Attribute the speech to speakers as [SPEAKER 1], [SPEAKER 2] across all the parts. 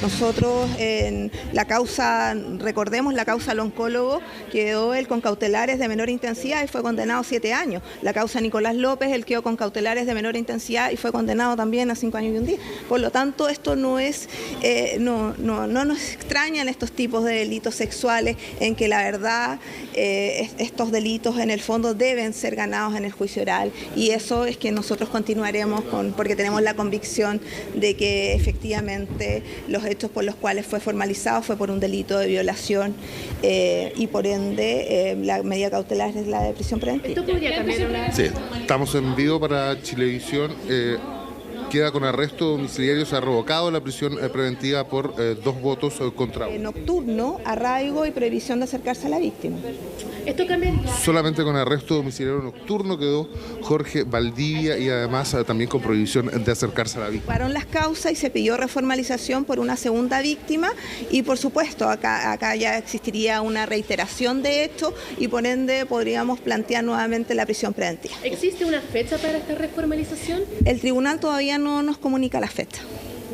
[SPEAKER 1] Nosotros en la causa, recordemos la causa al oncólogo, quedó él con cautelares de menor intensidad y fue condenado a 7 años. La causa Nicolás López, él quedó con cautelares de menor intensidad y fue condenado también a 5 años y un día. Por lo tanto, esto no es, no nos extrañan estos tipos de delitos sexuales en que la verdad estos delitos en el fondo deben ser ganados en el juicio oral, y eso es que nosotros continuaremos porque tenemos la convicción de que efectivamente los hechos por los cuales fue formalizado fue por un delito de violación y por ende la medida cautelar es la de prisión preventiva.
[SPEAKER 2] ¿Esto podría cambiar una...?
[SPEAKER 3] Sí, estamos en vivo para Chilevisión. Queda con arresto domiciliario, se ha revocado la prisión preventiva por 2 votos contra 1.
[SPEAKER 1] Nocturno, arraigo y prohibición de acercarse a la víctima.
[SPEAKER 2] ¿Esto cambia?
[SPEAKER 3] Solamente con arresto domiciliario nocturno quedó Jorge Valdivia y además también con prohibición de acercarse a la víctima.
[SPEAKER 1] Fueron las causas y se pidió reformalización por una segunda víctima y por supuesto acá ya existiría una reiteración de hecho y por ende podríamos plantear nuevamente la prisión preventiva.
[SPEAKER 2] ¿Existe una fecha para esta reformalización?
[SPEAKER 1] El tribunal todavía no nos comunica la fecha.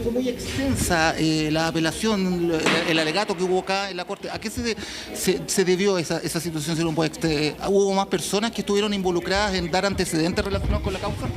[SPEAKER 4] Fue muy extensa la apelación, el alegato que hubo acá en la Corte. ¿A qué se debió esa situación? ¿Hubo más personas que estuvieron involucradas en dar antecedentes relacionados con la causa?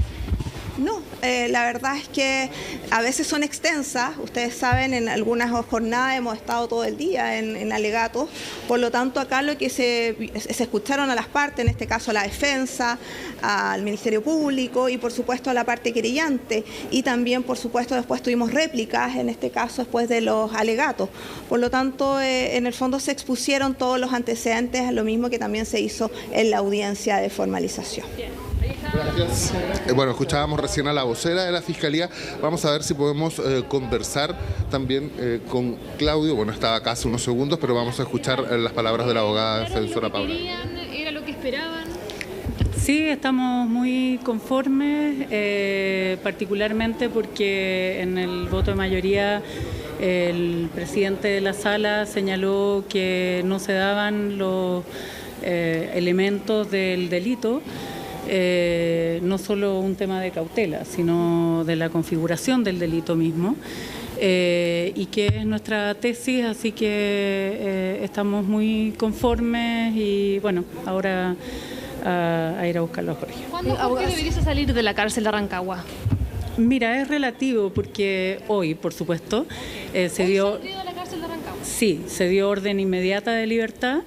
[SPEAKER 1] No, la verdad es que a veces son extensas. Ustedes saben, en algunas jornadas hemos estado todo el día en alegatos. Por lo tanto, acá lo que se escucharon a las partes, en este caso a la defensa, al Ministerio Público y por supuesto a la parte querellante. Y también, por supuesto, después tuvimos réplicas, en este caso después de los alegatos. Por lo tanto, en el fondo se expusieron todos los antecedentes, lo mismo que también se hizo en la audiencia de formalización.
[SPEAKER 3] Gracias. Bueno, escuchábamos recién a la vocera de la Fiscalía. Vamos a ver si podemos conversar también con Claudio. Bueno, estaba acá hace unos segundos, pero vamos a escuchar las palabras de la abogada defensora Paula.
[SPEAKER 2] ¿Era lo que esperaban?
[SPEAKER 5] Sí, estamos muy conformes, particularmente porque en el voto de mayoría el presidente de la sala señaló que no se daban los elementos del delito. No solo un tema de cautela, sino de la configuración del delito mismo, y que es nuestra tesis, así que estamos muy conformes y bueno, ahora a ir a buscarlo a Jorge.
[SPEAKER 2] ¿Cuándo deberías salir de la cárcel de Rancagua?
[SPEAKER 5] Mira, es relativo porque hoy, por supuesto, se dio...
[SPEAKER 2] ¿Salido de la cárcel de Rancagua?
[SPEAKER 5] Sí, se dio orden inmediata de libertad.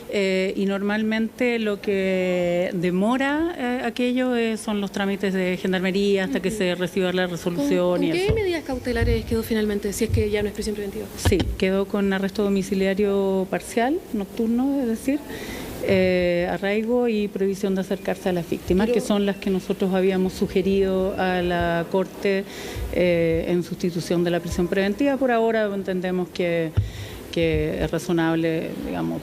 [SPEAKER 5] Y normalmente lo que demora aquello son los trámites de gendarmería hasta que se reciba la resolución.
[SPEAKER 2] ¿Con qué medidas cautelares quedó finalmente, si es que ya no es prisión preventiva?
[SPEAKER 5] Sí, quedó con arresto domiciliario parcial, nocturno, es decir, arraigo y prohibición de acercarse a las víctimas, que son las que nosotros habíamos sugerido a la Corte en sustitución de la prisión preventiva. Por ahora entendemos que es razonable, digamos,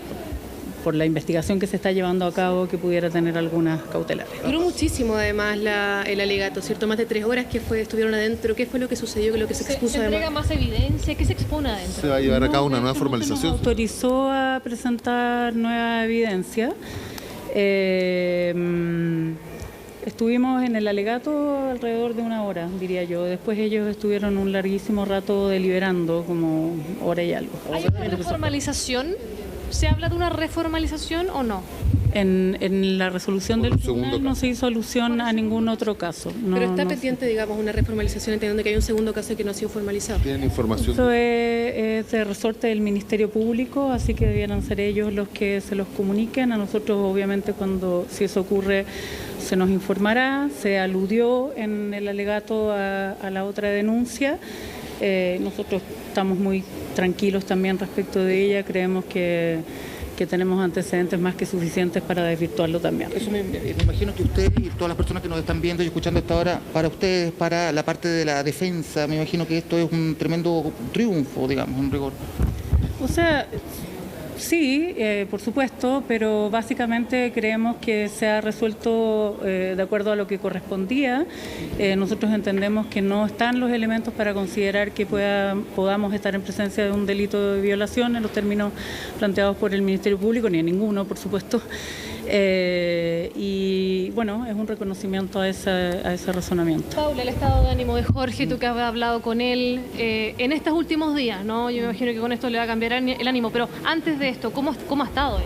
[SPEAKER 5] por la investigación que se está llevando a cabo, que pudiera tener algunas cautelares.
[SPEAKER 2] Duró muchísimo además el alegato, ¿cierto? Más de 3 horas que estuvieron adentro. ¿Qué fue lo que sucedió? ¿Qué es lo que se expuso? ¿Se entrega más evidencia? ¿Qué se expone adentro?
[SPEAKER 3] ¿Se va a llevar a cabo una nueva formalización?
[SPEAKER 5] Nos autorizó a presentar nueva evidencia. Estuvimos en el alegato alrededor de 1 hora, diría yo. Después ellos estuvieron un larguísimo rato deliberando, como hora y algo.
[SPEAKER 2] ¿Hay una reformalización? ¿Se habla de una reformalización o no?
[SPEAKER 5] En la resolución del tribunal no se hizo alusión a ningún otro caso. No,
[SPEAKER 2] pero está pendiente, digamos, una reformalización, entendiendo que hay un segundo caso que no ha sido formalizado.
[SPEAKER 3] ¿Tienen información?
[SPEAKER 5] Eso es de resorte del Ministerio Público, así que debieran ser ellos los que se los comuniquen. A nosotros, obviamente, si eso ocurre, se nos informará. Se aludió en el alegato a la otra denuncia. Nosotros estamos muy tranquilos también respecto de ella. Creemos que tenemos antecedentes más que suficientes para desvirtuarlo también.
[SPEAKER 4] Eso me imagino que ustedes y todas las personas que nos están viendo y escuchando hasta ahora, para ustedes, para la parte de la defensa, me imagino que esto es un tremendo triunfo, digamos, en rigor.
[SPEAKER 5] O sea, sí, por supuesto, pero básicamente creemos que se ha resuelto de acuerdo a lo que correspondía. Nosotros entendemos que no están los elementos para considerar que podamos estar en presencia de un delito de violación en los términos planteados por el Ministerio Público, ni en ninguno, por supuesto. Y bueno, es un reconocimiento a ese razonamiento.
[SPEAKER 2] Paula, el estado de ánimo de Jorge, tú que has hablado con él en estos últimos días, ¿no? Yo me imagino que con esto le va a cambiar el ánimo, pero antes de esto, ¿cómo ha estado él?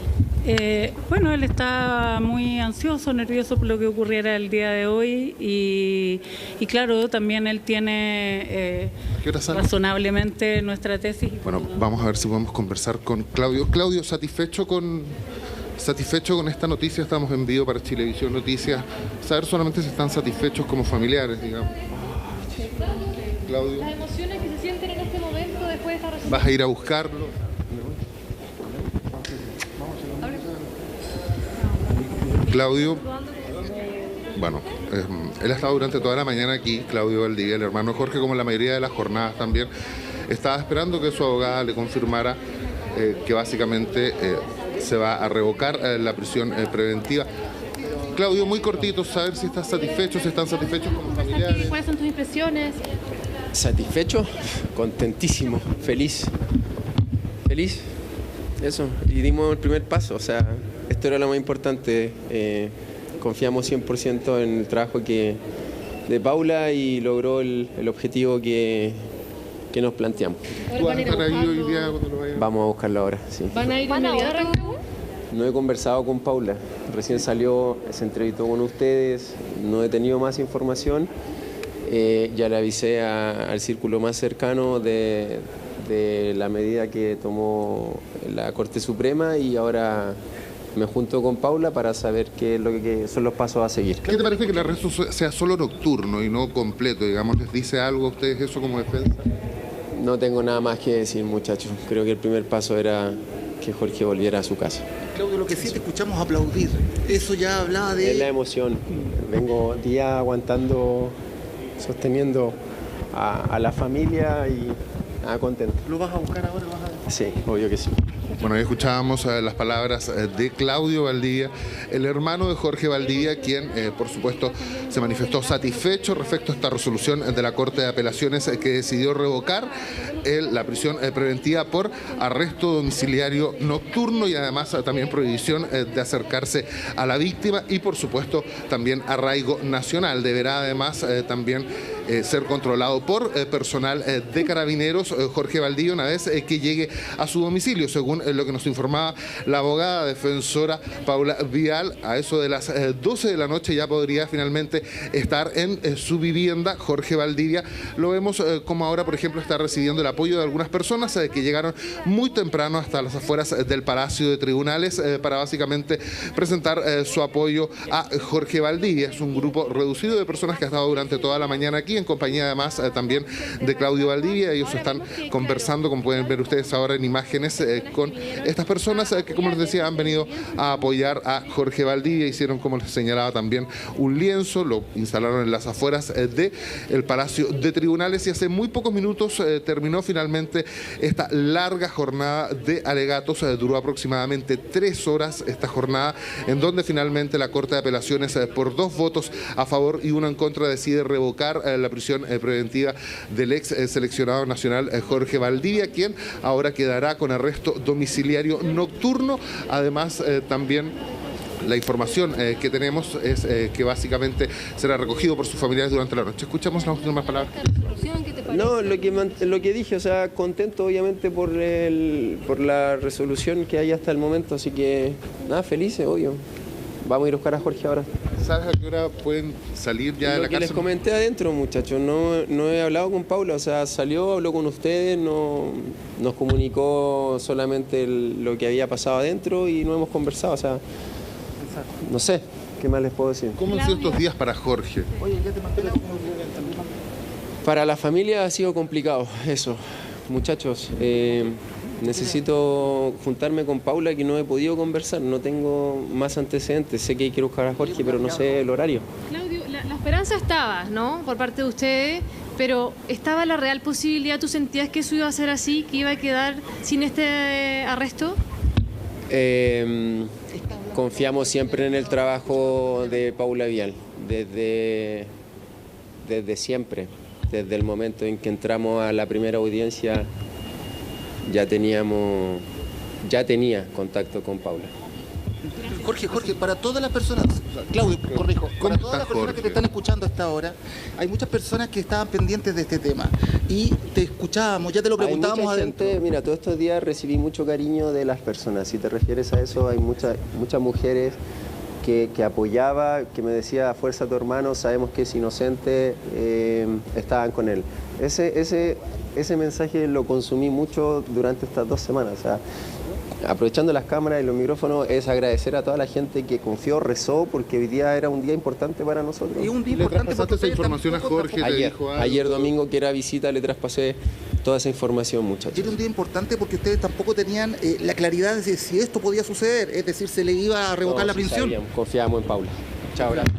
[SPEAKER 5] Bueno, él está muy ansioso, nervioso por lo que ocurriera el día de hoy y claro, también él tiene razonablemente nuestra tesis.
[SPEAKER 3] Bueno, vamos a ver si podemos conversar con Claudio. Claudio, ¿satisfecho con esta noticia? Estamos en vivo para Chilevisión Noticias. Saber solamente si están satisfechos como familiares, digamos. Claudio.
[SPEAKER 2] Las emociones que se sienten en este momento después de esta resolución.
[SPEAKER 3] ¿Vas a ir a buscarlo? Claudio, bueno, él ha estado durante toda la mañana aquí, Claudio Valdivia, el hermano Jorge, como en la mayoría de las jornadas también, estaba esperando que su abogada le confirmara que básicamente se va a revocar la prisión preventiva. Claudio, muy cortito, saber si están satisfechos como familiares.
[SPEAKER 2] ¿Cuáles son tus impresiones?
[SPEAKER 6] Satisfecho, contentísimo, feliz, eso, y dimos el primer paso, o sea, esto era lo más importante, confiamos 100% en el trabajo de Paula y logró el objetivo que nos planteamos.
[SPEAKER 3] ¿Tú vas a estar ahí hoy día cuando lo vayan?
[SPEAKER 6] Vamos a buscarlo ahora, sí.
[SPEAKER 2] ¿Van a ir inmediatamente?
[SPEAKER 6] No he conversado con Paula, recién salió, se entrevistó con ustedes, no he tenido más información, ya le avisé al círculo más cercano de la medida que tomó la Corte Suprema y ahora me junto con Paula para saber qué es lo que son los pasos a seguir.
[SPEAKER 3] ¿Qué te parece que el arresto sea solo nocturno y no completo? Digamos, ¿les dice algo a ustedes eso como defensa?
[SPEAKER 6] No tengo nada más que decir, muchachos. Creo que el primer paso era que Jorge volviera a su casa.
[SPEAKER 4] Claudio, lo que sí te escuchamos aplaudir, eso ya hablaba de...
[SPEAKER 6] Es la emoción. Vengo días aguantando, sosteniendo a la familia y contento.
[SPEAKER 4] ¿Lo vas a buscar ahora?
[SPEAKER 6] Sí, obvio que sí.
[SPEAKER 3] Bueno, ahí escuchábamos las palabras de Claudio Valdivia, el hermano de Jorge Valdivia, quien, por supuesto, se manifestó satisfecho respecto a esta resolución de la Corte de Apelaciones que decidió revocar la prisión preventiva por arresto domiciliario nocturno y además también prohibición de acercarse a la víctima y, por supuesto, también arraigo nacional. Deberá además también ser controlado por personal de Carabineros, Jorge Valdivia, una vez que llegue a su domicilio, según lo que nos informaba la abogada defensora Paula Vial. A eso de las 12 de la noche ya podría finalmente estar en su vivienda. Jorge Valdivia, lo vemos como ahora, por ejemplo, está recibiendo el apoyo de algunas personas que llegaron muy temprano hasta las afueras del Palacio de Tribunales para básicamente presentar su apoyo a Jorge Valdivia. Es un grupo reducido de personas que ha estado durante toda la mañana aquí, en compañía además también de Claudio Valdivia. Ellos están conversando, como pueden ver ustedes ahora en imágenes, con estas personas que, como les decía, han venido a apoyar a Jorge Valdivia. Hicieron, como les señalaba, también un lienzo, lo instalaron en las afueras del Palacio de Tribunales y hace muy pocos minutos terminó finalmente esta larga jornada de alegatos. Duró aproximadamente 3 horas esta jornada, en donde finalmente la Corte de Apelaciones, por 2 votos a favor y 1 en contra, decide revocar la prisión preventiva del ex seleccionado nacional Jorge Valdivia, quien ahora quedará con arresto domiciliario nocturno. Además, también la información que tenemos es que básicamente será recogido por sus familiares durante la noche. Escuchamos las últimas palabras.
[SPEAKER 6] No, lo que dije, o sea, contento obviamente por la resolución que hay hasta el momento, así que nada, felices, obvio. Vamos a ir a buscar a Jorge ahora.
[SPEAKER 3] ¿Sabes a qué hora pueden salir ya de la
[SPEAKER 6] cárcel? Lo que les comenté adentro, muchachos, no he hablado con Paula, o sea, salió, habló con ustedes, nos comunicó solamente lo que había pasado adentro y no hemos conversado, o sea, no sé, ¿qué más les puedo decir?
[SPEAKER 3] ¿Cómo han sido estos días para Jorge?
[SPEAKER 6] Para la familia ha sido complicado, eso. Muchachos, necesito juntarme con Paula, que no he podido conversar, no tengo más antecedentes. Sé que quiero buscar a Jorge, pero no sé el horario.
[SPEAKER 2] Claudio, la esperanza estaba, ¿no?, por parte de ustedes, pero ¿estaba la real posibilidad? ¿Tú sentías que eso iba a ser así, que iba a quedar sin este arresto?
[SPEAKER 6] Confiamos siempre en el trabajo de Paula Vial, desde siempre. Desde el momento en que entramos a la primera audiencia ya tenía contacto con Paula.
[SPEAKER 4] Jorge, para todas las personas, Claudio, corrijo, para todas las personas que te están escuchando a esta hora, hay muchas personas que estaban pendientes de este tema y te escuchábamos, ya te lo preguntábamos
[SPEAKER 6] mucha
[SPEAKER 4] adentro.
[SPEAKER 6] gente, mira, todos estos días recibí mucho cariño de las personas. Si te refieres a eso, hay muchas mujeres que apoyaba, que me decía, fuerza a tu hermano, sabemos que es inocente, estaban con él. Ese mensaje lo consumí mucho durante estas 2 semanas. O sea, aprovechando las cámaras y los micrófonos, es agradecer a toda la gente que confió, rezó, porque hoy día era un día importante para nosotros.
[SPEAKER 4] Y un día
[SPEAKER 3] ¿Le
[SPEAKER 4] importante
[SPEAKER 3] traspasaste esa información a Jorge?
[SPEAKER 6] Ayer domingo, que era visita, le traspasé toda esa información, muchachos.
[SPEAKER 4] Era un día importante porque ustedes tampoco tenían la claridad de si esto podía suceder, es decir, se le iba a revocar la prisión.
[SPEAKER 6] Confiábamos en Paula. Chao, gracias.